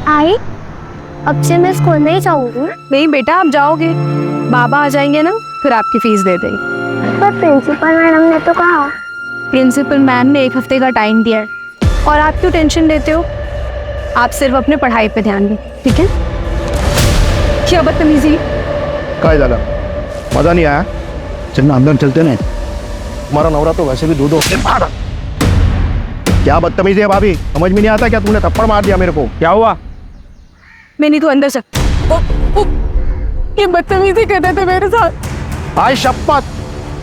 आई, अब से मैं स्कूल नहीं जाऊंगी। नहीं बेटा, आप जाओगे, बाबा आ जाएंगे ना, फिर आपकी फीस दे देंगे। पर प्रिंसिपल मैडम ने तो कहा। प्रिंसिपल मैम ने 1 हफ्ते का टाइम दिया है, और आप क्यों टेंशन लेते हो? आप सिर्फ अपने पढ़ाई पे ध्यान दें, ठीक है? क्या बदतमीजी! काय झालं? मजा नहीं आया? चलना अंदर चलते नहीं। तुम्हारा नवरा तो वैसे भी दूध होते मारा। क्या बदतमीजी है भाभी? समझ में नहीं आता क्या? तुमने थप्पड़ मार दिया मेरे को। क्या हुआ? मैंने तो अंदर से ये बदतमीजी कर रहे थे मेरे साथ। आज शपथ,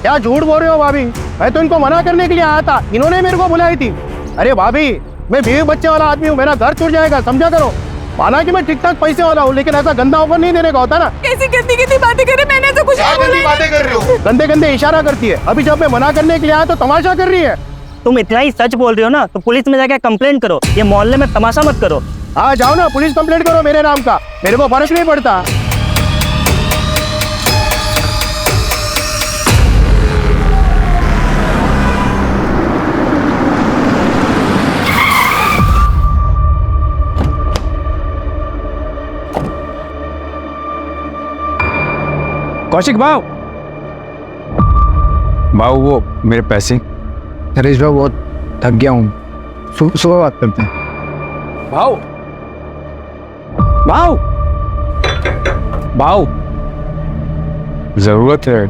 क्या झूठ बोल रहे हो भाभी? मैं तो इनको मना करने के लिए आया था, इन्होंने मेरे को बुलाई थी। अरे भाभी, मैं बीवी बच्चे वाला आदमी हूँ, मेरा घर छूट जाएगा, समझा करो। माना कि मैं ठीक ठाक पैसे वाला हूँ, लेकिन ऐसा गंदा ऑफर नहीं देने का होता ना। कैसी गंदी गंदी बातें कर रहे, मैंने तो कुछ नहीं बोला। बातें कर रहे हो? गंदे गंदे इशारा करती है। अभी जब मैं मना करने के लिए आया तो तमाशा कर रही है। तुम इतना ही सच बोल रहे हो ना, तो पुलिस में जाके कंप्लेंट करो। ये मोहल्ले में तमाशा मत करो। हाँ जाओ ना, पुलिस कंप्लेंट करो मेरे नाम का, मेरे को फर्क नहीं पड़ता। कौशिक भाव, वो मेरे पैसे। नरेश भाई बहुत थक गया हूँ, सुबह बात करते हैं। भाव, भाव, भाव, जरूरत है,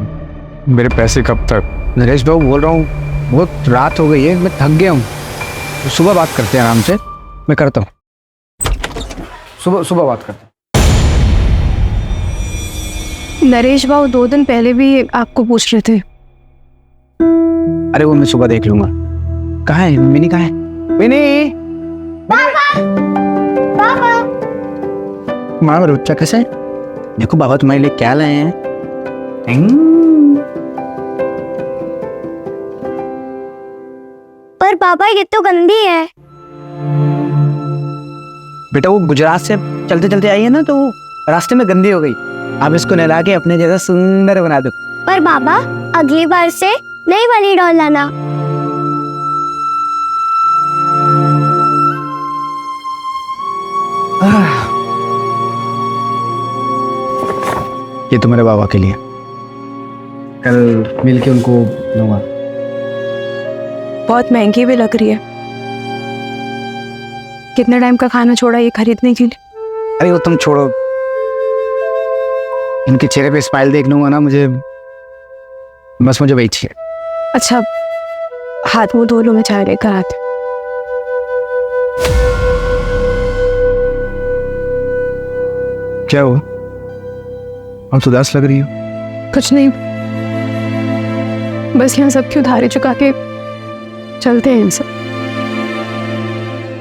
मेरे पैसे कब तक? नरेश भाई बोल रहा हूँ, बहुत रात हो गई है, मैं थक गया हूँ, सुबह बात करते हैं आराम से। मैं करता हूँ, सुबह बात करते हैं। नरेश बाबू 2 दिन पहले भी आपको पूछ रहे थे। अरे वो मैं सुबह देख लूंगा। कहाँ है मिनी? कहाँ है मिनी? पापा, माँ रुच्चा कैसे है? देखो बाबा तुम्हारे लिए क्या लाए हैं। पर पापा ये तो गंदी है। बेटा वो गुजरात से चलते चलते आई है ना, तो रास्ते में गंदी हो गई। आप इसको नहला के अपने जैसा सुंदर बना दो। पर बाबा, अगली बार से नई वाली डॉल लाना। ये तुम्हारे बाबा के लिए, कल मिलके उनको दूंगा। बहुत महंगी भी लग रही है। कितने टाइम का खाना छोड़ा ये खरीदने के लिए? अरे वो तुम छोड़ो, इनके चेहरे पे स्माइल देख लूंगा ना, मुझे वही चाहिए। अच्छा, हाथ मुंह धो लो, मैं चाय लेकर आती। क्या हुआ? हम तो उदास लग रही हो। कुछ नहीं, बस यहाँ सबकी उधारी चुका के चलते हैं इनसे।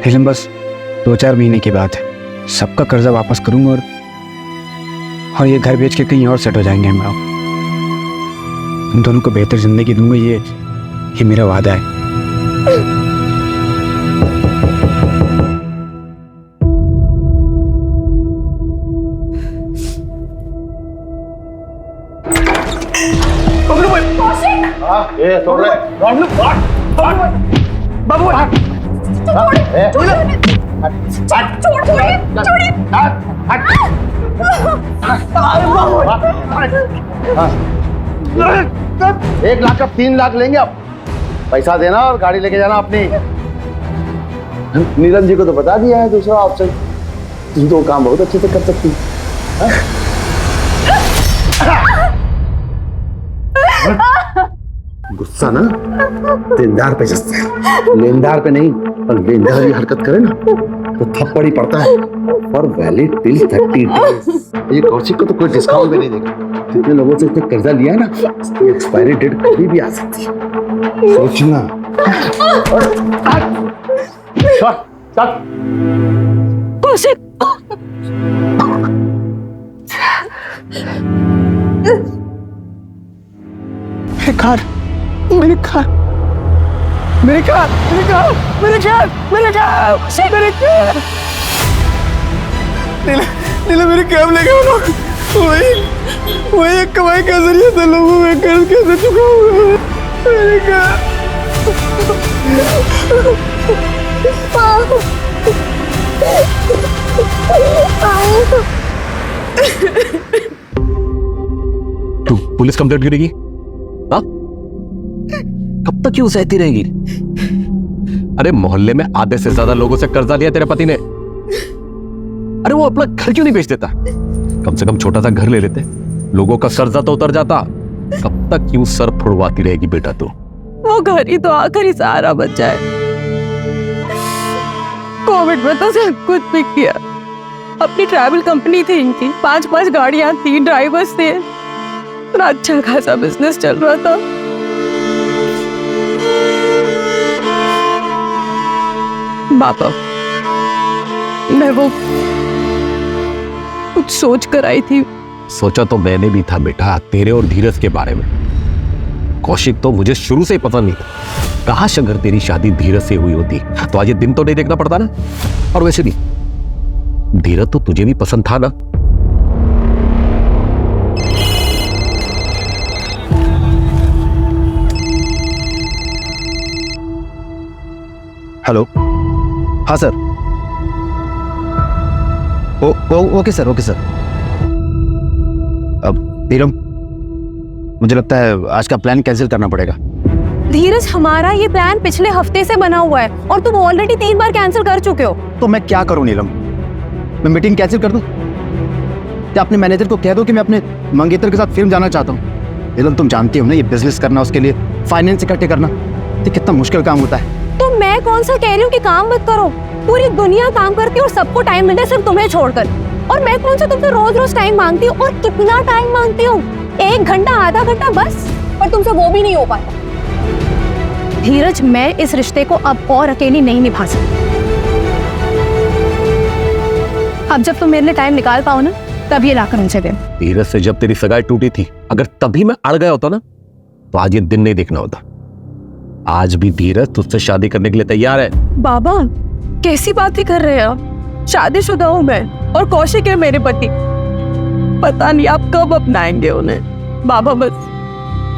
फिल्म बस 2-4 महीने की बात है, सबका कर्जा वापस करूंगा और ये घर बेच के कहीं और सेट हो जाएंगे हम लोग। तुम दोनों को बेहतर जिंदगी दूंगा, ये मेरा वादा है। एक लाख का 3 लाख लेंगे अब। पैसा देना और गाड़ी लेके जाना अपनी। नीरज जी को तो बता दिया है दूसरा ऑप्शन, तुम तो काम बहुत अच्छे से कर सकती है। गुस्सा ना देनदार पे जस्ता है, लेनदार पे नहीं। और लेनदार की हरकत करे ना तो थप्पड़ ही पड़ता है। और वैलिड टिल 30 डेज। ये कौशिक को तो कोई डिस्काउंट भी नहीं देगा। जितने लोगों से उसने कर्जा लिया ना, उसकी एक्सपायरी डेट कभी भी आ सकती है, सोचना। कौशिक, मेरे कार, मेरे कैब लेके वही एक कमाई का जरिया था। लोगों में कर्ज कैसे चुकाऊंगा? मेरे घर पापा तू पुलिस कंप्लेंट करेगी? हाँ? कब तक क्यों सहती रहेगी? अरे मोहल्ले में आधे से ज्यादा लोगों से कर्जा लिया तेरे पति ने। अरे वो अपना घर क्यों नहीं बेच देता? कम से कम छोटा सा घर ले लेते, लोगों का कर्जा तो उतर जाता। कब तक क्यों सर फुड़वाती रहेगी बेटा तू? वो घर ही तो आखिरी सहारा बचा है। कोविड में तो सब कुछ बिक गया। अपनी ट्रैवल कंपनी थी इनकी, 5-5 गाड़ियां थी, ड्राइवर्स थे, इतना अच्छा खासा बिजनेस चल रहा था। बाबा, मैं वो कुछ सोच कर आई थी। सोचा तो मैंने भी था बेटा, तेरे और धीरज के बारे में। कौशिक तो मुझे शुरू से ही पसंद नहीं था। काश अगर तेरी शादी धीरज से हुई होती तो आज ये दिन तो नहीं देखना पड़ता ना। और वैसे भी धीरज तो तुझे भी पसंद था ना। हेलो, हाँ sir. Okay sir, okay sir. अब नीलम, मुझे लगता है आज का प्लान कैंसिल करना पड़ेगा। धीरज, हमारा ये प्लान पिछले हफ्ते से बना हुआ है और तुम ऑलरेडी 3 बार कैंसिल कर चुके हो। तो मैं क्या करूं नीलम? मैं मीटिंग कैंसिल कर दूं? क्या अपने मैनेजर को कह दो कि मैं अपने मंगेतर के साथ फिल्म जाना चाहता हूं? नीलम, तुम जानती हो ना, ये बिजनेस करना, उसके लिए फाइनेंस इकट्ठे करना, ये कितना मुश्किल काम होता है। तो मैं कौन सा कह रही हूँ कि काम मत करो? पूरी दुनिया काम करती है और सबको टाइम मिले, सिर्फ तुम्हें छोड़कर। और मैं कौन सा तुमसे रोज टाइम मांगती हूँ? और कितना टाइम मांगती हूँ? 1 घंटा, आधा घंटा बस। पर तुमसे वो भी नहीं हो पाता। धीरज, मैं इस रिश्ते को अब और अकेली नहीं निभा सकती। अब जब तुम मेरे लिए टाइम निकाल पाओ ना, तब ये लाकर मुझे दे। धीरज से जब तेरी सगाई टूटी थी, अगर तभी मैं अड़ गया होता ना, तो आज ये दिन नहीं देखना होता। आज भी धीरज तुझसे शादी करने के लिए तैयार है। बाबा, कैसी बातें कर रहे हैं आप? शादीशुदा हूँ मैं और कौशिक है मेरे पति। पता नहीं आप कब अपनाएंगे उन्हें। बाबा,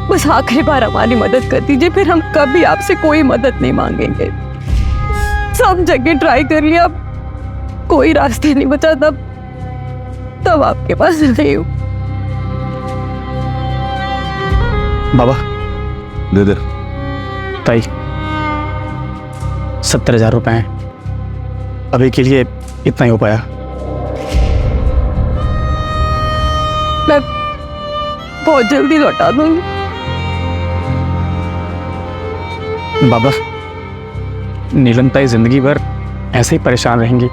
बस आखिरी बार हमारी मदद कर दीजिए, फिर हम कभी आपसे कोई मदद नहीं मांगेंगे। सब जगह ट्राई कर लिया, अब कोई रास्ते नहीं बचा। तब आपके पास नहीं हूँ। बाबा, दे दे। ताई, 70,000 रुपए हैं। अभी के लिए इतना ही हो पाया। मैं बहुत जल्दी लौटा दूंगी। बाबा, नीलम ताई जिंदगी भर ऐसे ही परेशान रहेंगी।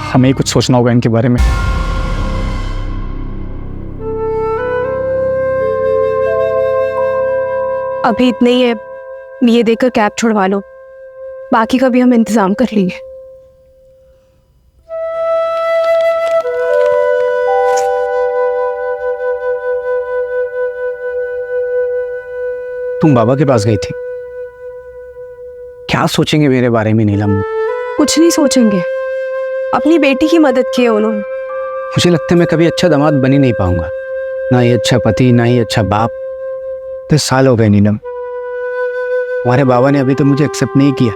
हमें ही कुछ सोचना होगा इनके बारे में। अभी इतने ही है, ये देकर कैब छुड़वा लो, बाकी का भी हम इंतजाम कर लेंगे। तुम बाबा के पास गई थी, क्या सोचेंगे मेरे बारे में नीलम? कुछ नहीं सोचेंगे, अपनी बेटी की मदद की है उन्होंने। मुझे लगता है मैं कभी अच्छा दामाद बन ही नहीं पाऊंगा, ना ही अच्छा पति, ना ही अच्छा बाप। 10 साल हो गए नीलम, हमारे बाबा ने अभी तो मुझे एक्सेप्ट नहीं किया।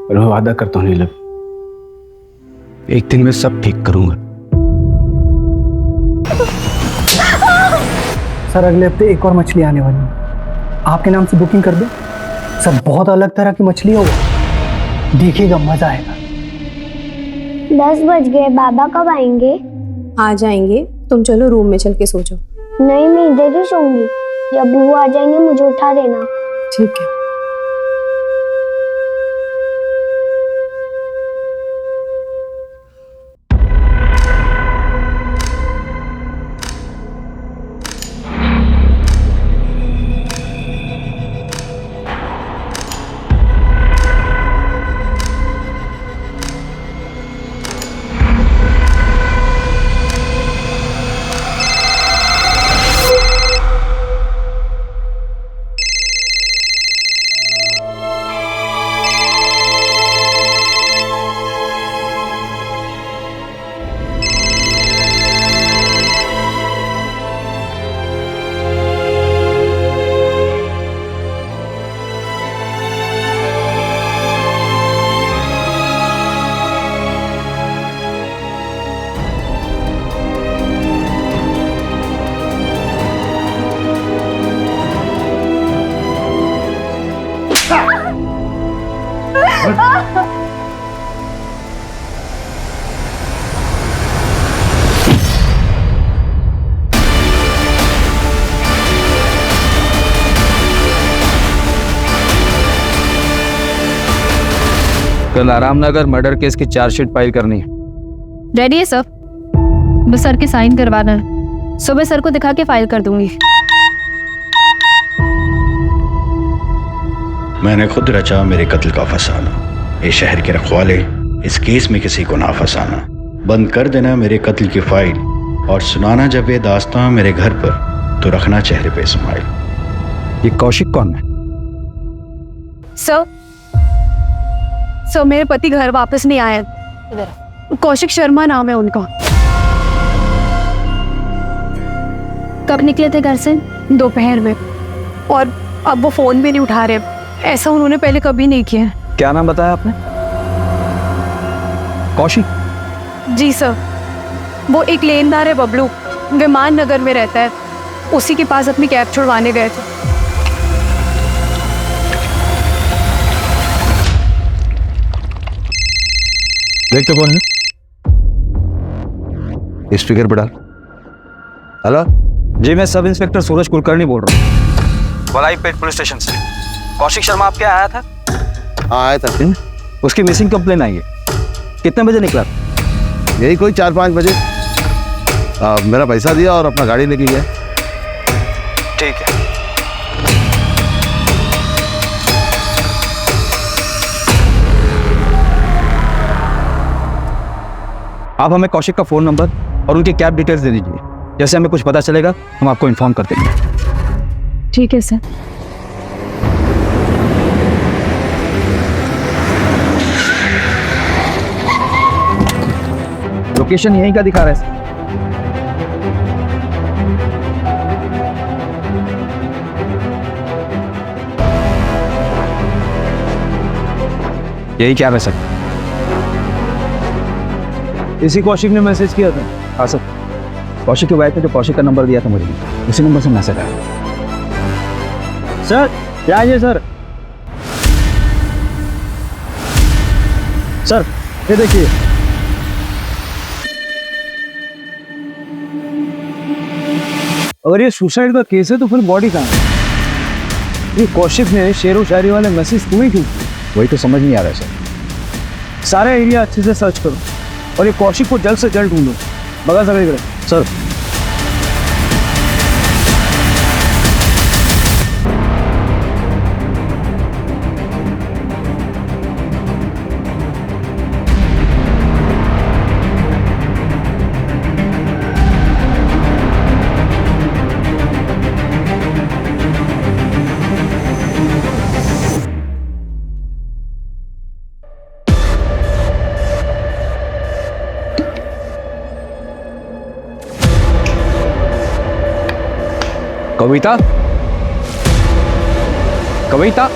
और मैं वादा करता हूँ नीलम, एक दिन मैं सब ठीक करूंगा। सर, अगले हफ्ते एक और मछली आने वाली है, आपके नाम से बुकिंग कर दो। सर, बहुत अलग तरह की मछली होगा, देखिएगा, मजा आएगा। 10 बज गए, बाबा कब आएंगे? आ जाएंगे, तुम चलो रूम में चल के सो जाओ। नहीं, मैं इधर ही सोऊंगी। जब भी वो आ जाएंगे मुझे उठा देना। ठीक है। कल आरामनगर मर्डर केस की चार्जशीट फाइल करनी है। रेडी है सर, बस सर के साइन करवाना है। सुबह सर को दिखा के फाइल कर दूंगी। मैंने खुद रचा मेरे कत्ल का फसाना। ये शहर के रखवाले इस केस में किसी को ना फंसाना। बंद कर देना मेरे कत्ल की फाइल और सुनाना जब ये दास्तां मेरे घर पर, तो रखना चेहरे पे स्माइल। ये कौशिक कौन है? सर मेरे पति घर वापस नहीं आए। कौशिक शर्मा नाम है उनका। कब निकले थे घर से? दोपहर में, और अब वो फोन भी नहीं उठा रहे। ऐसा उन्होंने पहले कभी नहीं किया। क्या नाम बताया आपने? कौशिक? जी सर, वो एक लेनदार है बबलू, विमान नगर में रहता है। उसी के पास अपनी कैब छुड़वाने गए थे। देख तो कौन है? स्पीकर पे डाल। हेलो जी, मैं सब इंस्पेक्टर सूरज कुलकर्णी बोल रहा हूँ, वलाईपेट पुलिस स्टेशन से। कौशिक शर्मा आपके आया था? हाँ आया था। उसकी मिसिंग कंप्लेन आई है। कितने बजे निकला? यही कोई 4-5 बजे। मेरा पैसा दिया और अपना गाड़ी लेके गया। ठीक है। आप हमें कौशिक का फोन नंबर और उनकी कैब डिटेल्स दे दीजिए। जैसे हमें कुछ पता चलेगा हम आपको इन्फॉर्म कर देंगे। ठीक है सर। लोकेशन यहीं का दिखा रहा है। यही क्या है सर? इसी कौशिक ने मैसेज किया था। हाँ सर, कौशिक की वाइफ ने जो कौशिक का नंबर दिया था मुझे, उसी नंबर से मैसेज आया। सर क्या है सर? सर ये देखिए। अगर ये सुसाइड का केस है तो फिर बॉडी कहाँ है? ये कौशिक ने शेरो शायरी वाले मैसेज तुम्हें क्यों? वही तो समझ नहीं आ रहा है सर। सारा एरिया अच्छे से सर्च करो और ये कौशिक को जल्द से जल्द ढूंढो। बगा सर सर। कविता, कविता,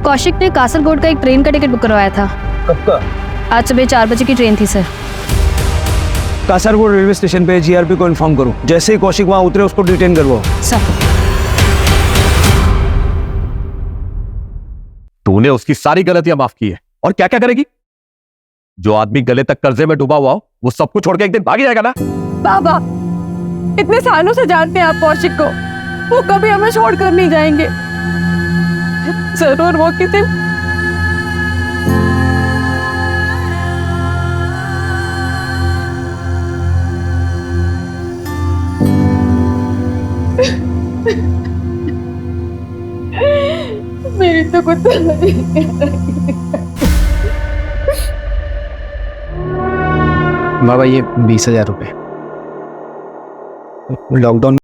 कौशिक ने कासरगोड का एक ट्रेन का टिकट बुक करवाया था। कब का? आज सुबह 4 बजे की ट्रेन थी सर। कासरगोड रेलवे स्टेशन पे जीआरपी को इन्फॉर्म करो। जैसे ही कौशिक वहां उतरे उसको डिटेन करवाओ। सर। तूने उसकी सारी गलतियां माफ की है और क्या क्या करेगी? जो आदमी गले तक कर्जे में डूबा हुआ हो वो सब कुछ छोड़ के एक दिन भाग जाएगा ना। बाबा, इतने सालों से जानते हैं आप कौशिक को, वो कभी हमें छोड़कर नहीं जाएंगे। जरूर वो किसी मेरी तो कुछ बाबा ये 20,000 रुपए लॉकडाउन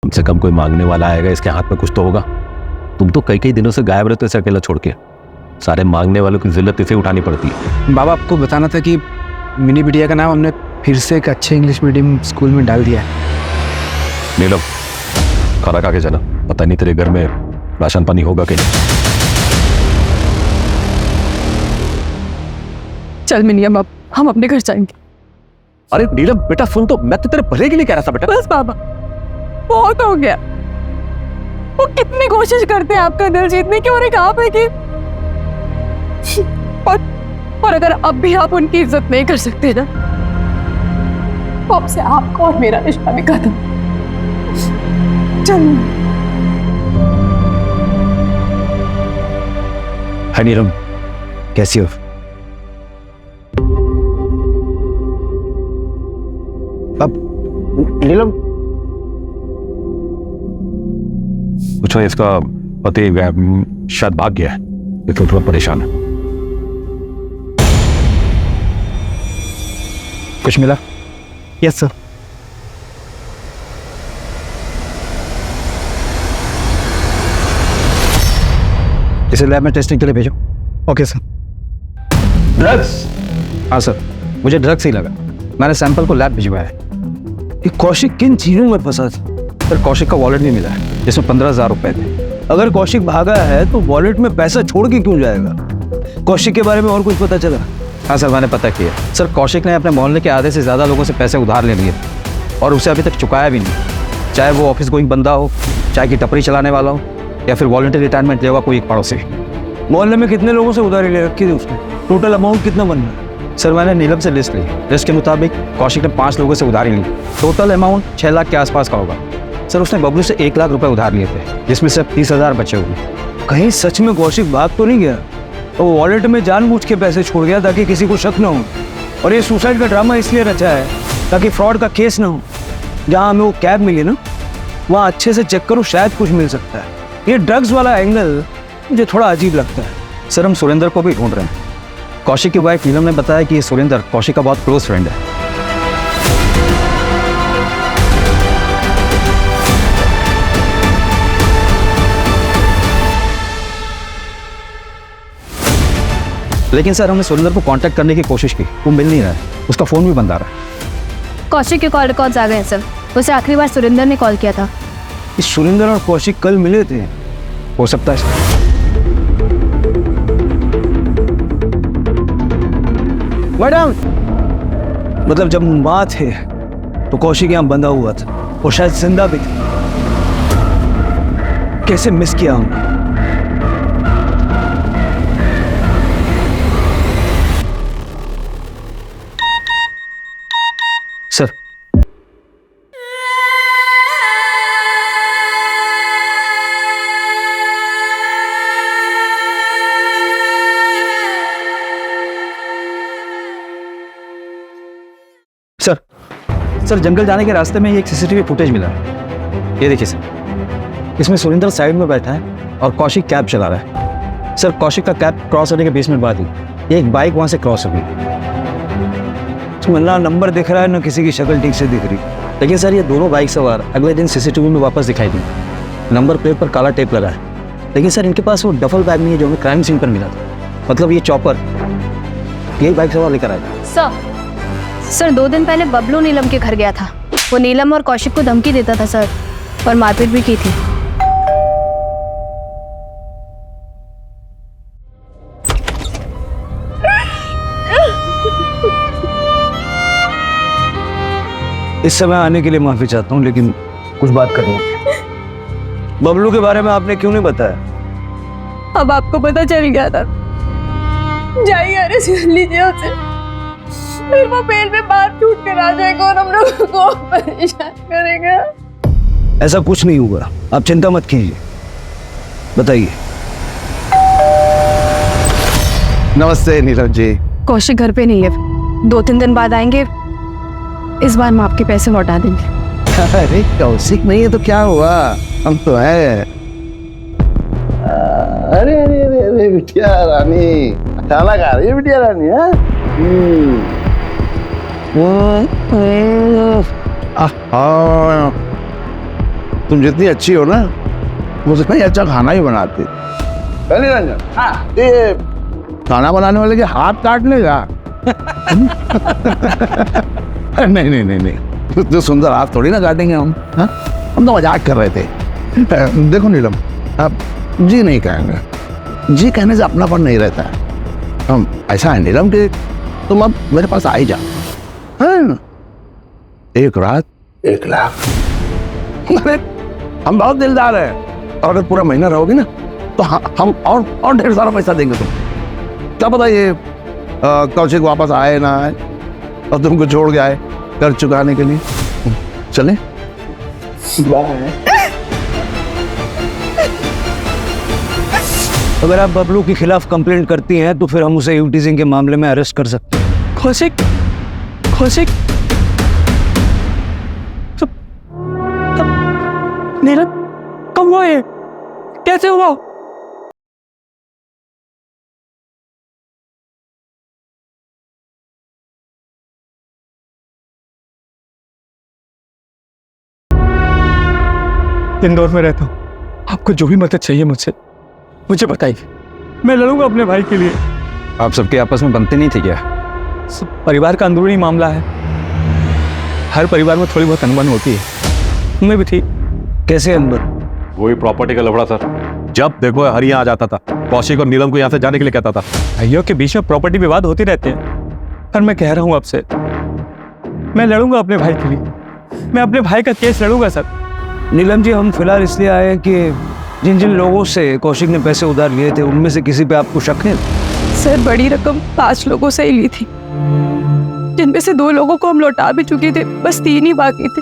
कम से कम कोई मांगने वाला आएगा, इसके हाथ में कुछ तो होगा। तुम तो कई कई दिनों से गायब रहते हो अकेला छोड़ के। सारे मांगने वालों की जिल्लत इसे उठानी पड़ती है। बाबा आपको बताना था कि मिनी बिटिया का नाम हमने फिर से एक अच्छे इंग्लिश मीडियम स्कूल में डाल दिया है। नीलम, खाना खा के जाना, पता नहीं तेरे घर में राशन पानी होगा कि नहीं। चल मिनियम, अब हम अपने घर जाएंगे। अरे नीलम बेटा सुन, तो मैं तो तेरे भले के लिए कह रहा था बेटा। बस बाबा, बहुत हो गया। वो कितनी कोशिश करते हैं आपका दिल जीतने की, और एक आप है कि और अगर अब भी आप उनकी इज्जत नहीं कर सकते ना, तो अब से आपका और मेरा रिश्ता भी खत्म। चल हाय नीलम, कैसी हो? अब नीलम, पूछो इसका पति शायद भाग गया है, इसलिए थोड़ा परेशान है। कुछ मिला? Yes sir. इसे लैब में टेस्टिंग के लिए भेजो। Okay sir. ड्रग्स? हाँ सर, मुझे ड्रग्स ही लगा। मैंने सैंपल को लैब भिजवाया है। ये कौशिक किन चीजों में फंसा था? सर कौशिक का वॉलेट भी मिला है जिसमें 15,000 रुपए थे। अगर कौशिक भागा है तो वॉलेट में पैसा छोड़ के क्यों जाएगा? कौशिक के बारे में और कुछ पता चला? हाँ सर, मैंने पता किया। सर कौशिक ने अपने मोहल्ले के आधे से ज़्यादा लोगों से पैसे उधार ले लिए और उसे अभी तक चुकाया भी नहीं, चाहे वो ऑफिस गोइंग बंदा हो, चाहे कि टपरी चलाने वाला हो, या फिर वॉलंटरी रिटायरमेंट लेगा कोई एक पड़ोसी। मोहल्ले में कितने लोगों से उधारी ले रखी थी उसने? टोटल अमाउंट कितना बन रहा है? सर मैंने नीलम से लिस्ट ली। लिस्ट के मुताबिक कौशिक ने 5 लोगों से उधारी ली। टोटल अमाउंट 6 लाख के आसपास का होगा। सर उसने बबलू से 1 लाख रुपए उधार लिए थे, जिसमें से 30,000 बचे हुए। कहीं सच में कौशिक भाग तो नहीं गया? वो वॉलेट में जानबूझ के पैसे छोड़ गया ताकि किसी को शक ना हो, और ये सुसाइड का ड्रामा इसलिए रचा है ताकि फ्रॉड का केस ना हो। जहाँ हमें वो कैब मिली ना, वहाँ अच्छे से चेक करो, शायद कुछ मिल सकता है। ये ड्रग्स वाला एंगल मुझे थोड़ा अजीब लगता है। सर हम सुरेंद्र को भी ढूंढ रहे हैं। कौशिक की वाइफ नीलम ने बताया कि ये सुरेंद्र कौशिक का बहुत क्लोज फ्रेंड है। लेकिन सर हमने सुरेंद्र को कांटेक्ट करने की कोशिश की, वो मिल नहीं रहा है, उसका फ़ोन भी बंद आ रहा है। कौशिक के कॉल रिकॉर्ड्स आ गए हैं सर। उसे आखिरी बार सुरेंद्र ने कॉल किया था। इस सुरेंद्र और कौशिक कल मिले थे? हो सकता है। मैडम, मतलब जब माँ थे तो कौशिक यहाँ बंधा हुआ था और शायद जिंदा भी था। कैसे मिस किया हमने। सर सर सर जंगल जाने के रास्ते में ये एक सीसीटीवी फुटेज मिला है। ये देखिए सर, इसमें सुरेंद्र साइड में बैठा है और कौशिक कैब चला रहा है। सर कौशिक का कैब क्रॉस होने के 20 मिनट बाद ही एक बाइक वहां से क्रॉस हो गई। ना नंबर दिख रहा है, ना किसी की शक्ल ठीक से दिख रही। लेकिन सर ये दोनों बाइक सवार अगले दिन सीसीटीवी में वापस दिखाई दी। नंबर प्लेट पर काला टेप लगा है, लेकिन सर इनके पास वो डफल बैग नहीं है जो हमें क्राइम सीन पर मिला था। मतलब ये चॉपर यही बाइक सवार लेकर आया। सर 2 दिन पहले बबलू नीलम के घर गया था। वो नीलम और कौशिक को धमकी देता था सर, और मारपीट भी की थी। इस समय आने के लिए माफी चाहता हूँ, लेकिन कुछ बात करनी है। बबलू के बारे में आपने क्यों नहीं बताया? अब आपको पता चल गया था। जाइए अरेस्ट कर लीजिए उसे, फिर वो बेल में बाहर छूट कर आ जाएगा और हम लोगों को परेशान करेगा। ऐसा कुछ नहीं हुआ, आप चिंता मत कीजिए। बताइए। नमस्ते नीरज जी। कौशिक घर पे नहीं है, 2-3 दिन बाद आएंगे। इस बार हम आपके पैसे लौटा देंगे। अरे कौशिक नहीं है तो क्या हुआ, हम तो हैं। अरे अरे अरे अरे बिटिया रानी, खाना खा रही है बिटिया रानी? तुम जितनी अच्छी हो ना, मुझसे ही अच्छा खाना ही बनाती। पहले रंजन, ये खाना बनाने वाले के हाथ काट लेगा? नहीं नहीं नहीं नहीं, तो सुंदर हाथ थोड़ी ना काटेंगे हम। हाँ, हम तो मजाक कर रहे थे। देखो नीलम, आप जी नहीं कहेंगे, जी कहने से अपनापन नहीं रहता है। ऐसा है नीलम कि तुम अब मेरे पास आ ही जाओ। हाँ, 1 रात 1 लाख। अरे हम बहुत दिलदार हैं, और अगर पूरा महीना रहोगे ना तो हम और ढेर सारा पैसा देंगे तुम। क्या पता ये कौशिक वापस आए ना आए और तुमको छोड़ के आए कर्ज चुकाने के लिए। चले बाय। अगर आप बबलू के खिलाफ कंप्लेंट करती हैं तो फिर हम उसे यूटीजिंग के मामले में अरेस्ट कर सकते हैं। कौशिक, कौशिक, नीलम कब हुआ ये? कैसे हुआ? इंदौर में रहता हूँ, आपको जो भी मदद चाहिए मुझसे मुझे बताइए, मैं लड़ूंगा अपने भाई के लिए। आप सबके आपस में बनते नहीं थे क्या? सब परिवार का अंदरूनी मामला है, हर परिवार में थोड़ी बहुत अनबन होती है, उनमें भी थी। कैसे अनबन? वही प्रॉपर्टी का लफड़ा सर। जब देखो हर यहाँ आ जाता था, कौशिक और नीलम को यहाँ से जाने के लिए कहता था। भाइयों के बीच में प्रॉपर्टी विवाद होती रहते हैं, पर मैं कह रहा हूँ आपसे, मैं लड़ूंगा अपने भाई के लिए, मैं अपने भाई का केस लड़ूंगा सर। नीलम जी, हम फिलहाल इसलिए आए हैं कि जिन जिन लोगों से कौशिक ने पैसे उधार लिए थे उनमें से किसी पे आपको शक है? सर, बड़ी रकम 5 लोगों से ही ली थी, जिनमें से 2 लोगों को हम लौटा भी चुके थे, बस 3 ही बाकी थे।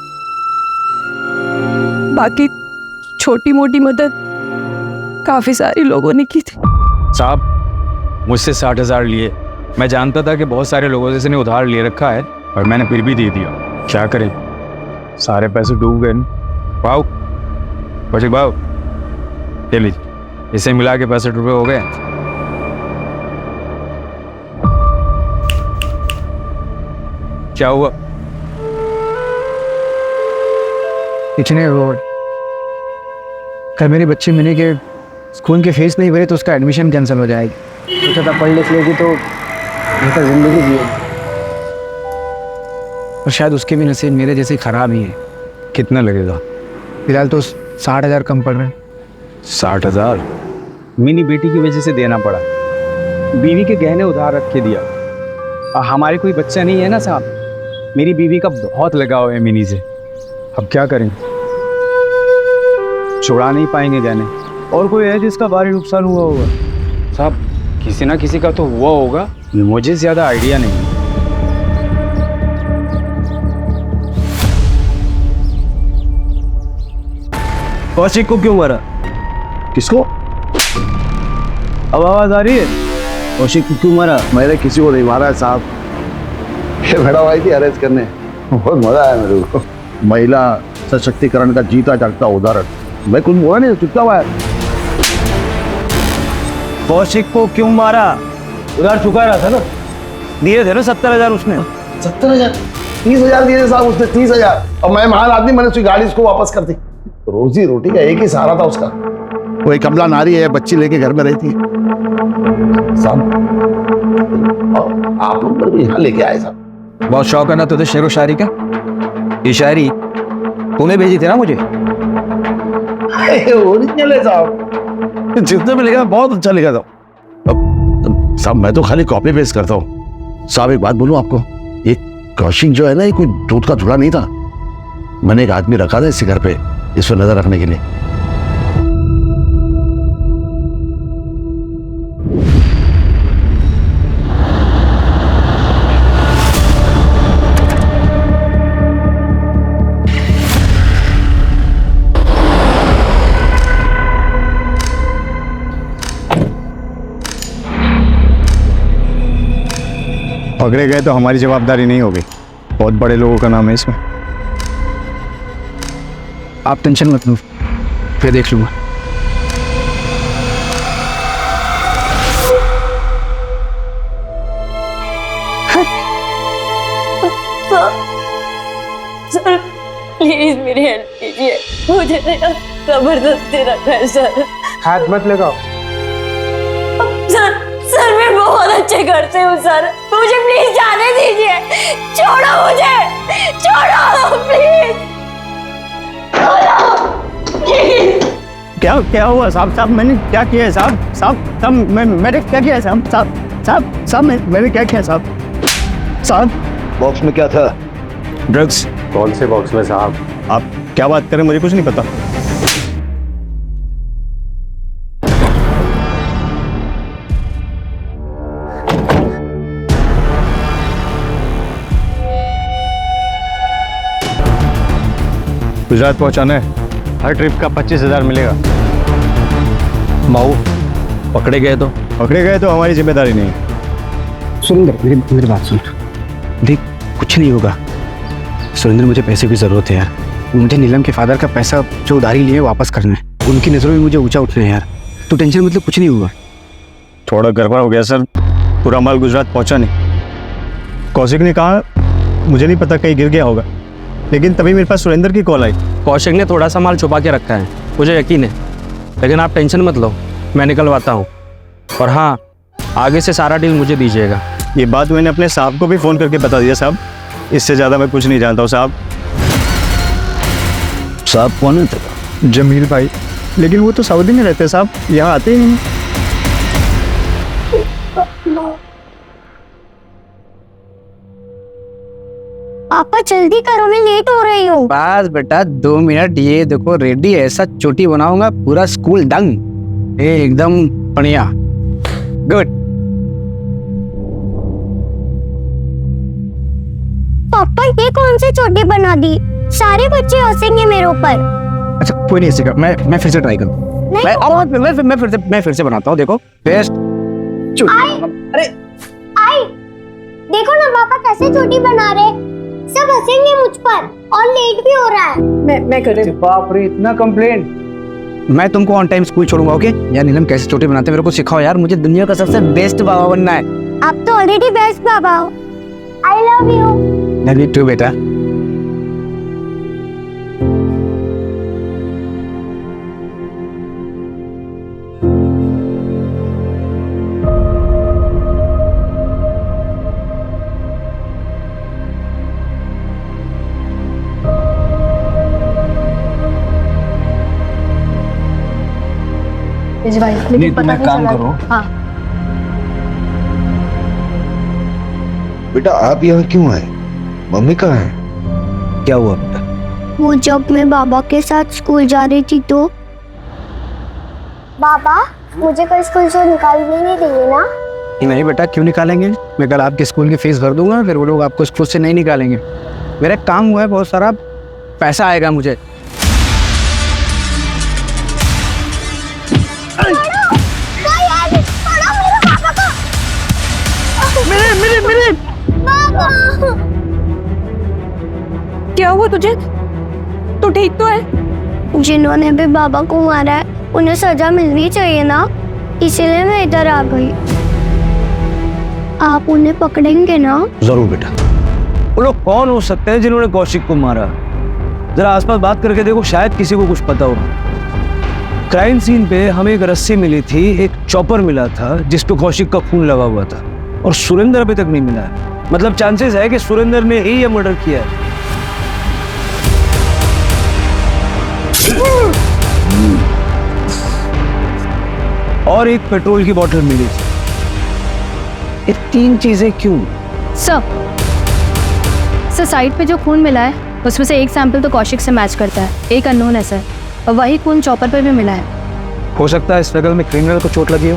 बाकी छोटी मोटी मदद काफी सारी लोगों ने की थी। साहब, मुझसे 60,000 लिए। मैं जानता था कि बहुत सारे लोगों से इसने उधार ले रखा है और मैंने फिर भी दे दिया। क्या करें, सारे पैसे डूब गए। भाव कौशिक भाव, ले लीजिए, इसे मिला के 65 रुपये हो गए। क्या हुआ? कुछ नहीं हुआ, कल मेरी बच्ची मिनी के स्कूल की फीस नहीं भरी तो उसका एडमिशन कैंसिल हो जाएगी। सोचा था पढ़ लिख लेगी तो बेहतर जिंदगी जिएगी, और शायद उसकी भी नसीब मेरे जैसे खराब ही है। कितना लगेगा? फिलहाल तो 60,000 कम पड़ रहे हैं। 60,000 मिनी बेटी की वजह से देना पड़ा। बीवी के गहने उधार रख के दिया। और हमारे कोई बच्चा नहीं है ना साहब, मेरी बीवी का बहुत लगाव है मिनी से। अब क्या करें, छुड़ा नहीं पाएंगे गहने। और कोई है जिसका भारी नुकसान हुआ होगा? साहब, किसी ना किसी का तो हुआ होगा, मुझे ज़्यादा आइडिया नहीं है। कौशिक को क्यों मारा? किसको? अब आवाज आ रही है? कौशिक को क्यों मारा? मैंने किसी को नहीं मारा है साहब, ये मैडम आई थी अरेस्ट करने, बहुत मजा आया मेरे को। महिला सशक्तिकरण का जीता जागता उदाहरण। मैं कुछ बोला नहीं, चुपचाप आया। कौशिक को क्यों मारा? उधार चुका रहा था ना, दिए थे ना 70,000 उसने। 70,000? 30,000 दिए थे साहब उसने, 30,000। और मैं महान आदमी, मैंने उसकी गाड़ी उसको वापस कर दी। रोजी रोटी का एक ही सहारा था उसका, वो एक कमला नारी है, बच्ची लेके घर में रहती है साहब। आप लोग मेरे को यहाँ लेके आए साहब। बहुत शौक है ना तुझे शेरो शायरी का? ये शायरी तूने भेजी थी ना मुझे? ओरिजिनल है साहब, जितने में लिखा बहुत अच्छा लिखा था। अब साहब मैं तो खाली कॉपी पेस्ट करता हूँ। साहब एक बात बोलूं आपको, ये कौशिक जो है ना, ये कोई दूध का धुला नहीं था। मैंने एक आदमी रखा था इसके घर पे, इस पर नजर रखने के लिए। पकड़े गए तो हमारी जवाबदारी नहीं होगी, बहुत बड़े लोगों का नाम है इसमें। आप टेंशन मत लो, फिर देख लूंगा। सर प्लीज मेरी हेल्प कीजिए, मुझे जबरदस्ती रखा है सर। हाथ मत लगाओ सर। सर मैं बहुत अच्छे घर से हूँ सर, मुझे प्लीज जाने दीजिए। छोड़ो मुझे, छोड़ो प्लीज, छोड़ो प्लीज। क्या क्या हुआ साहब? साहब मैंने क्या किया है साहब? साहब साहब मैंने क्या किया है साहब? साहब साहब साहब मैंने क्या किया साहब? साहब बॉक्स में क्या था? ड्रग्स। कौन से बॉक्स में साहब? आप क्या बात करें, मुझे कुछ नहीं पता। गुजरात पहुंचाना है, हर ट्रिप का 25,000 मिलेगा। माऊ पकड़े गए तो हमारी जिम्मेदारी नहीं है। सुरेंद्र मेरी बात सुन। देख कुछ नहीं होगा सुरेंद्र, मुझे पैसे की ज़रूरत है यार। मुझे नीलम के फादर का पैसा जो उधारी लिए वापस करना है। उनकी नज़रों में मुझे ऊंचा उठना है यार। तो टेंशन मतलब कुछ नहीं हुआ। थोड़ा गड़बड़ हो गया सर, पूरा माल गुजरात पहुंचा नहीं। कौशिक ने कहा मुझे नहीं पता, कहीं गिर गया होगा, लेकिन तभी मेरे पास सुरेंद्र की कॉल आई। कौशिक ने थोड़ा सा माल छुपा के रखा है, मुझे यकीन है, लेकिन आप टेंशन मत लो, मैं निकलवाता हूँ। और हाँ, आगे से सारा डील मुझे दीजिएगा। ये बात मैंने अपने साहब को भी फ़ोन करके बता दिया साहब, इससे ज़्यादा मैं कुछ नहीं जानता हूँ साहब। साहब कौन है तेरा? जमील भाई, लेकिन वो तो सऊदी में रहते हैं साहब, यहाँ आते ही नहीं। पापा जल्दी करो, मैं लेट हो रही हूँ। बस बेटा 2 मिनट, ये देखो रेडी, ऐसा चोटी बनाऊंगा पूरा स्कूल दंग, एकदम बढ़िया, गुड। पापा ये कौन सी चोटी बना दी? सारे बच्चे हंसेंगे मेरे ऊपर। अच्छा कोई नहीं हंसेगा, मैं फिर से ट्राई करूँ। मैं फिर से बनाता हूँ, देखो बेस्ट। अरे आई, देखो ना पापा कैसे चोटी बना रहे, सब हंसेंगे मुझ पर और लेट भी हो रहा है। मैं कर रही हूँ। बाप रे, इतना कंप्लेंट। मैं तुमको ऑन टाइम स्कूल छोड़ूंगा, ओके? यार नीलम कैसे चोटी बनाते हैं मेरे को सिखाओ यार, मुझे दुनिया का सबसे बेस्ट बाबा बनना है। आप तो ऑलरेडी बेस्ट बाबा हो। I love you. Love you too बेटा। नहीं तुम एक काम करो। हाँ, बेटा आप यहाँ क्यों आए? मम्मी कहाँ है? क्या हुआ बेटा? वो जब मैं बाबा के साथ स्कूल जा रही थी तो बाबा मुझे कल स्कूल से निकाल भी नहीं देंगे ना? नहीं बेटा, क्यों निकालेंगे? मैं कल आपके स्कूल की फीस भर दूंगा, फिर वो लोग आपको स्कूल से नहीं निकालेंगे। मेरा काम हुआ है, बहुत सारा पैसा आएगा मुझे। मेरे क्या हुआ तुझे? तू ठीक तो है? जिन्होंने भी बाबा को मारा है उन्हें सजा मिलनी चाहिए ना, इसीलिए मैं इधर आ गई। आप उन्हें पकड़ेंगे ना? जरूर बेटा। वो लोग कौन हो सकते हैं जिन्होंने कौशिक को मारा? जरा आसपास बात करके देखो, शायद किसी को कुछ पता हो। क्राइम सीन पे हमें एक रस्सी मिली थी, एक चॉपर मिला था जिस पे कौशिक का खून लगा हुआ था, और सुरेंद्र अभी तक नहीं मिला है। मतलब चांसेस है कि सुरेंद्र ने ही यह मर्डर किया है। और एक पेट्रोल की बोतल मिली थी। ये 3 चीजें क्यों? सर साइड पे जो खून मिला है उसमें से एक सैंपल तो कौशिक से मैच करता है, एक अननोन है सर, और वही खून चॉपर पे भी मिला है। हो सकता है स्ट्रगल में क्रिमिनल को चोट लगी हो।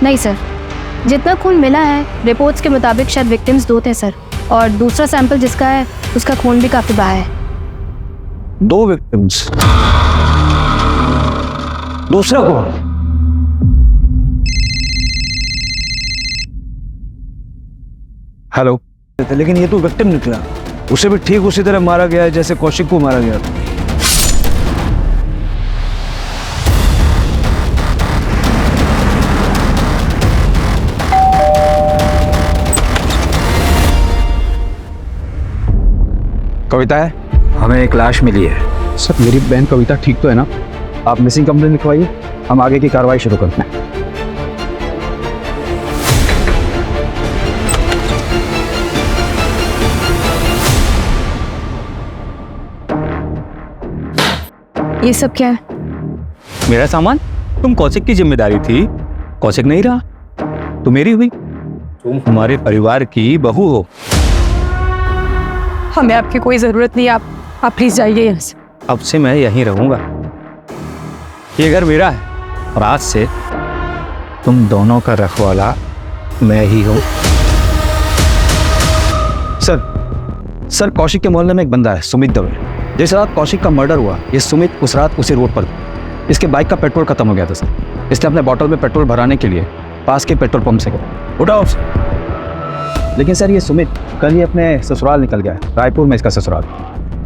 नहीं सर, जितना खून मिला है रिपोर्ट्स के मुताबिक शायद विक्टिम्स 2 थे सर, और दूसरा सैंपल जिसका है उसका खून भी काफी बहा है। 2 विक्टिम्स, दूसरा कौन? हेलो। लेकिन ये तो विक्टिम निकला, उसे भी ठीक उसी तरह मारा गया है जैसे कौशिक को मारा गया था। कविता है? हमें एक लाश मिली है। सर मेरी बहन कविता ठीक तो है ना? आप मिसिंग कंप्लेंट लिखवाइए, हम आगे की कार्रवाई शुरू करते हैं। ये सब क्या है? मेरा सामान? तुम कौशिक की जिम्मेदारी थी, कौशिक नहीं रहा तो मेरी हुई। तुम हमारे परिवार की बहू हो। हमें आपकी कोई जरूरत नहीं, आप प्लीज जाइए यहाँ से। अब से मैं यहीं रहूंगा, ये घर मेरा है और आज से तुम दोनों का रखवाला मैं ही हूं। सर कौशिक के मोहल्ले में एक बंदा है सुमित दवे। जिस रात कौशिक का मर्डर हुआ ये सुमित उस रात उसी रोड पर था। इसके बाइक का पेट्रोल खत्म हो गया था सर। इसने अपने बॉटल में पेट्रोल भराने के लिए पास के पेट्रोल पंप से गया। उठाओ। लेकिन सर ये सुमित कल ही अपने ससुराल निकल गया है, रायपुर में इसका ससुराल।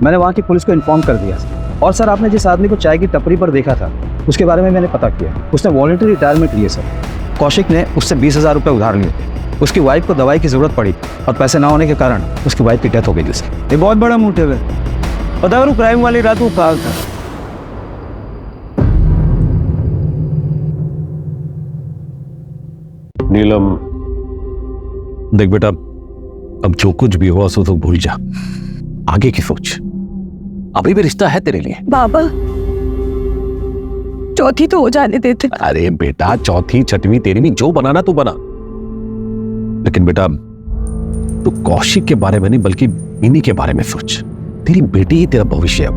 मैंने वहाँ की पुलिस को इन्फॉर्म कर दिया। और सर आपने जिस आदमी को चाय की टपरी पर देखा था उसके बारे में मैंने पता किया। उसने वॉलंटरी रिटायरमेंट लिए सर। कौशिक ने उससे 20,000 रुपये उधार लिए थे। उसकी वाइफ को दवाई की ज़रूरत पड़ी और पैसे ना होने के कारण उसकी वाइफ की डेथ हो गई थी। ये बहुत बड़ा मोटिव है। पता करो क्राइम वाली रात वो कहाँ था। नीलम, देख बेटा, अब जो कुछ भी हुआ सो तो भूल जा, आगे की सोच। अभी भी रिश्ता है तेरे लिए। बाबा चौथी तो हो जाने देते। अरे बेटा, चौथी छठवीं तेरहवीं जो बनाना तू बना, लेकिन बेटा तू कौशिक के बारे में नहीं बल्कि इन्हीं के बारे में सोच। तेरी बेटी ही तेरा भविष्य है।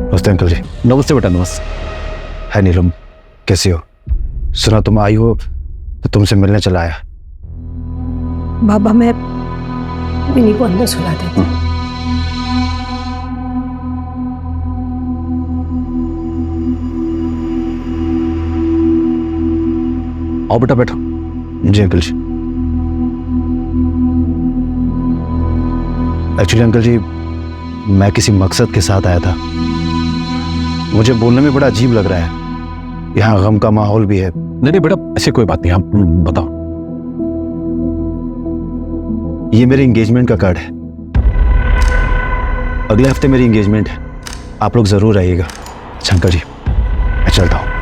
नमस्ते अंकल जी। नमस्ते बेटा, नमस्ते। है नीलम, कैसी हो? सुना तुम आई हो तो तुमसे मिलने चला आया। बाबा मैं मिनी को अंदर सुला देती हूँ। आओ बेटा, बैठो। जी अंकल जी। एक्चुअली अंकल जी मैं किसी मकसद के साथ आया था। मुझे बोलने में बड़ा अजीब लग रहा है, यहाँ गम का माहौल भी है। नहीं नहीं बेटा, ऐसी कोई बात नहीं, आप बताओ। ये मेरे एंगेजमेंट का कार्ड है। अगले हफ्ते मेरी एंगेजमेंट है, आप लोग जरूर आइएगा। अच्छा अंकल जी मैं चलता हूँ।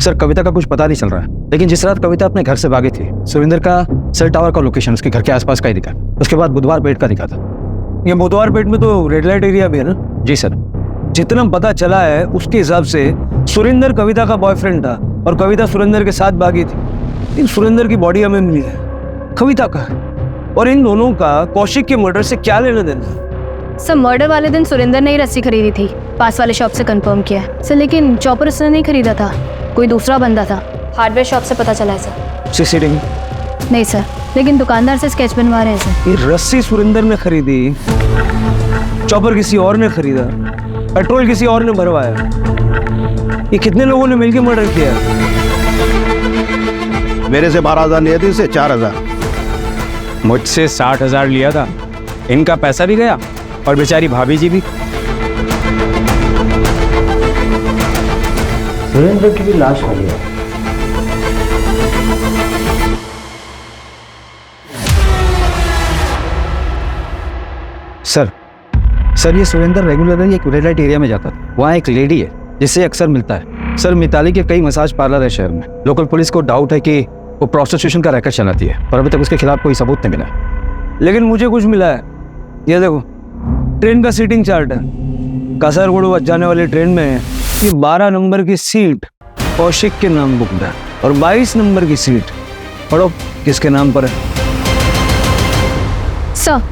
सर कविता का कुछ पता नहीं चल रहा है, लेकिन जिस रात कविता अपने घर से भागी थी सुरेंद्र का सेल टावर का लोकेशन उसके घर के आसपास का ही दिखा। उसके बाद बुधवार पेट का दिखा था। ये बुधवार पेट में तो रेड लाइट एरिया भी है ना? जी सर। जितना पता चला है उसके हिसाब से सुरेंद्र कविता का बॉयफ्रेंड था और कविता सुरेंद्र के साथ भागी थी। लेकिन सुरेंद्र की बॉडी हमें मिली है, कविता का है। और इन दोनों का कौशिक के मर्डर से क्या लेना देना? सर मर्डर वाले दिन सुरेंद्र ने ही रस्सी खरीदी थी, पास वाले शॉप से कंफर्म किया है सर। लेकिन चॉपर उसने नहीं खरीदा था, कोई दूसरा बंदा था। हार्डवेयर शॉप से पता चला है सर। सीसीटीवी नहीं सर, लेकिन दुकानदार से स्केच बनवा रहे हैं सर। ये रस्सी सुरेंद्र ने खरीदी, चॉपर किसी और ने खरीदा, पेट्रोल किसी और ने भरवाया। ये कितने लोगों ने मिलकर मर्डर किया? मेरे से 12,000 लिए थे, इससे 4,000। मुझसे 60,000 लिया था। इनका पैसा भी गया और बेचारी भाभी जी भी। सुरेंद्र की भी लाश मिली है। सर ये सुरेंद्र रेगुलरली एक रेड लाइट एरिया में जाता था। वहाँ एक लेडी है जिससे अक्सर मिलता है। सर मिताली के कई मसाज पार्लर है शहर में। लोकल पुलिस को डाउट है कि वो प्रोस्टिट्यूशन का रैकेट चलाती है, पर अभी तक उसके खिलाफ कोई सबूत नहीं मिला। लेकिन मुझे कुछ मिला है। ये देखो, ट्रेन का सीटिंग चार्ट है। कासरगोड जाने वाली ट्रेन में ये 12 नंबर की सीट कौशिक के नाम बुकड है और 22 नंबर की सीट पढ़ो किसके नाम पर है। सर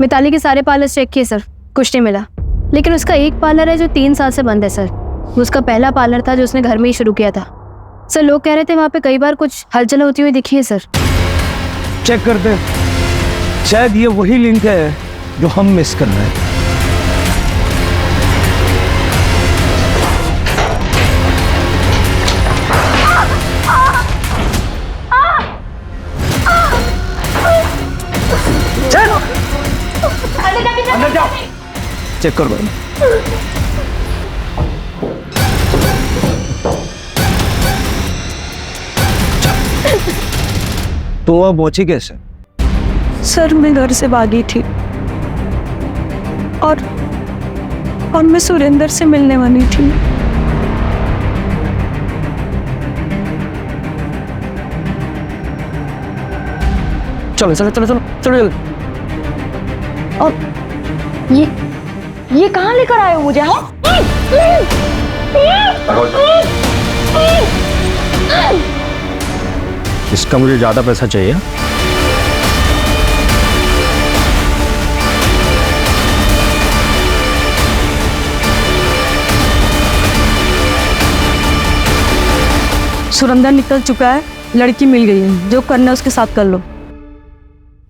मिताली के सारे पार्लर चेक किए सर, कुछ नहीं मिला। लेकिन उसका एक पार्लर है जो 3 साल से बंद है सर। वो उसका पहला पार्लर था जो उसने घर में ही शुरू किया था सर। लोग कह रहे थे वहाँ पे कई बार कुछ हलचल होती हुई दिखी है सर। चेक करते हैं, शायद ये वही लिंक है जो हम मिस कर रहे हैं। अंदर जाओ, चेक कर लो। तो वह पहुंची कैसे? सर मैं घर से भागी थी और और मैं सुरेंद्र से मिलने वाली थी। चलो चलो चलो चलो चलो चलो। और ये कहाँ लेकर आए हो मुझे? हाँ इसका मुझे ज़्यादा पैसा चाहिए। सुरेंद्र निकल चुका है, लड़की मिल गई है, जो करना है उसके साथ कर लो।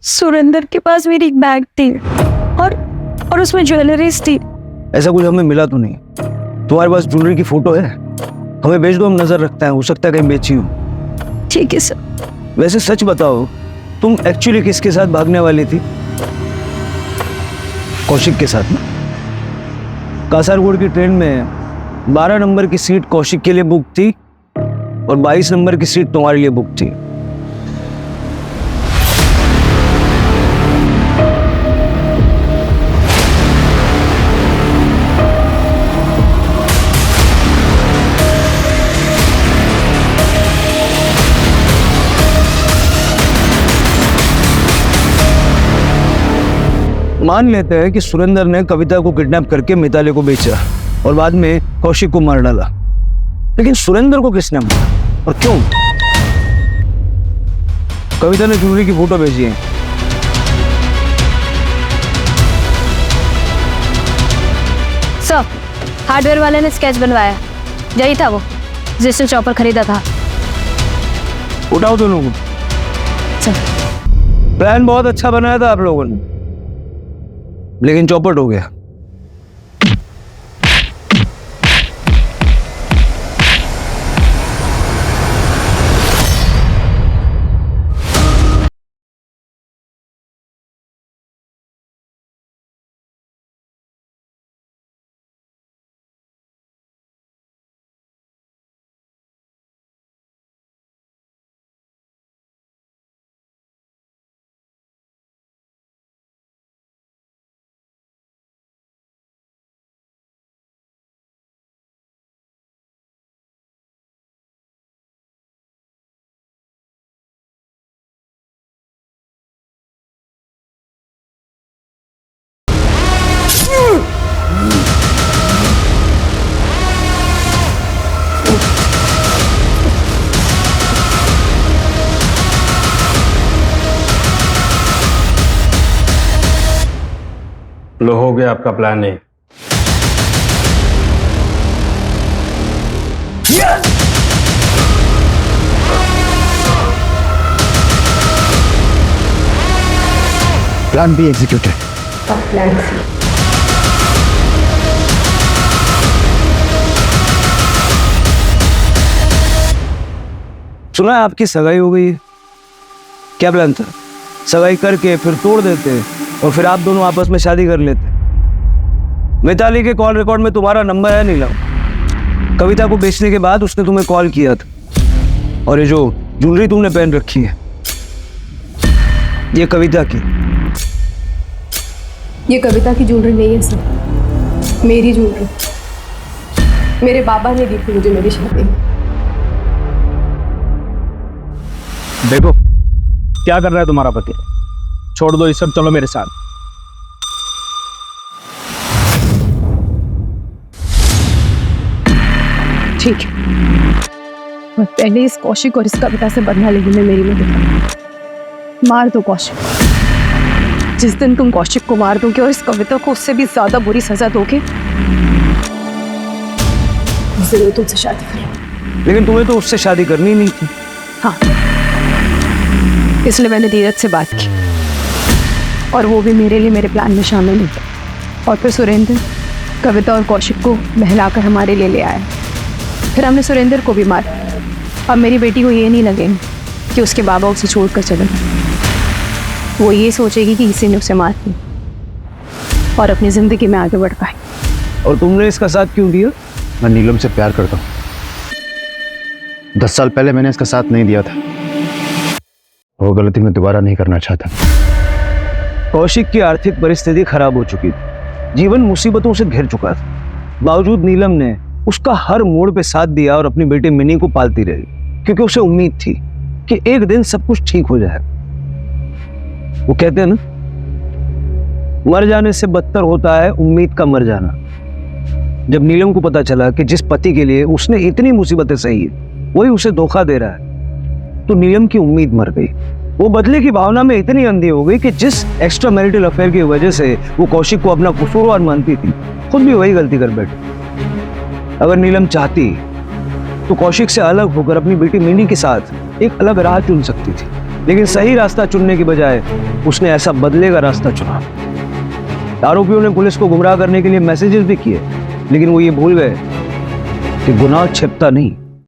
सुरेंद्र के पास मेरी एक बैग थी और उसमें ज्वेलरीज थी। ऐसा कुछ हमें मिला तो नहीं। तुम्हारे पास ज्वेलरी की फोटो है? हमें भेज दो, हम नजर रखते हैं, हो सकता है कहीं बेची हो। ठीक है सर। वैसे सच बताओ, तुम एक्चुअली किसके साथ भागने वाली थी? कौशिक के साथ ना? कासारगोड की ट्रेन में 12 नंबर की सीट कौशिक के लिए बुक थी और 22 नंबर की सीट तुम्हारे लिए बुक थी। मान लेते हैं कि सुरेंद्र ने कविता को किडनैप करके मिताली को बेचा और बाद में कौशिक को मार डाला, लेकिन सुरेंद्र को किसने मारा और क्यों? कविता ने ज्वेलरी की फोटो भेजी है। सर, हार्डवेयर वाले ने स्केच बनवाया, यही था वो जिसने चॉपर खरीदा था। उठाओ दोनों को। प्लान बहुत अच्छा बनाया था आप लोगों ने, लेकिन चौपट हो गया। लो, हो गया आपका plan A. Plan B executed. Plan C. सुना है आपकी सगाई हो गई है? क्या प्लान था? सगाई करके फिर तोड़ देते और फिर आप दोनों आपस में शादी कर लेते। मिताली के कॉल रिकॉर्ड में तुम्हारा नंबर है नीलम। कविता को बेचने के बाद उसने तुम्हें कॉल किया था। और ये जो ज्वेलरी तुमने पहन रखी है, ये कविता की। ये कविता की ज्वेलरी नहीं है सर, मेरी ज्वेलरी। मेरे बाबा ने दी थी मुझे मेरी शादी में। देखो क्या कर रहा है तुम्हारा पति, छोड़ दो ये सब, चलो मेरे साथ। ठीक है, मैं पहले इस कौशिक और इस कविता से बदला लेने में मेरी मदद। मार दो कौशिक। जिस दिन तुम कौशिक को मार दोगे और इस कविता को उससे भी ज्यादा बुरी सजा दोगे, जरूर तुमसे शादी करेंगे। लेकिन तुम्हें तो उससे शादी करनी नहीं थी। हाँ, इसलिए मैंने धीरज से बात की और वो भी मेरे लिए मेरे प्लान में शामिल हुआ। और फिर सुरेंद्र कविता और कौशिक को बहलाकर हमारे लिए ले आया। फिर हमने सुरेंद्र को भी मारा। अब मेरी बेटी को ये नहीं लगे कि उसके बाबा उसे छोड़कर चले गए। वो ये सोचेगी कि किसी ने उसे मार दिया और अपनी जिंदगी में आगे बढ़ पाए। और तुमने इसका साथ क्यों दिया? मैं नीलम से प्यार करता हूँ। 10 साल पहले मैंने इसका साथ नहीं दिया था। वो गलती मैं दोबारा नहीं करना चाहता। कौशिक की आर्थिक परिस्थिति खराब हो चुकी थी, जीवन मुसीबतों से घिर चुका था। बावजूद नीलम ने उसका हर मोड़ पे साथ दिया और अपनी बेटी मिनी को पालती रही, क्योंकि उसे उम्मीद थी कि एक दिन सब कुछ ठीक हो जाए। वो कहते हैं ना, मर जाने से बदतर होता है उम्मीद का मर जाना। जब नीलम को पता चला कि जिस पति के लिए उसने इतनी मुसीबतें सही है वही उसे धोखा दे रहा है, तो नीलम की उम्मीद मर गई। वो बदले की भावना में इतनी अंधी हो गई कि जिस एक्स्ट्रा मैरिटल अफेयर की वजह से वो कौशिक को अपना कसूरवार मानती थी, खुद भी वही गलती कर बैठी। अगर नीलम चाहती तो कौशिक से अलग होकर अपनी बेटी मिनी के साथ एक अलग राह चुन सकती थी, लेकिन सही रास्ता चुनने की बजाय उसने ऐसा बदले का रास्ता चुना। आरोपियों ने पुलिस को गुमराह करने के लिए मैसेजेस भी किए, लेकिन वो ये भूल गए कि गुनाह छिपता नहीं,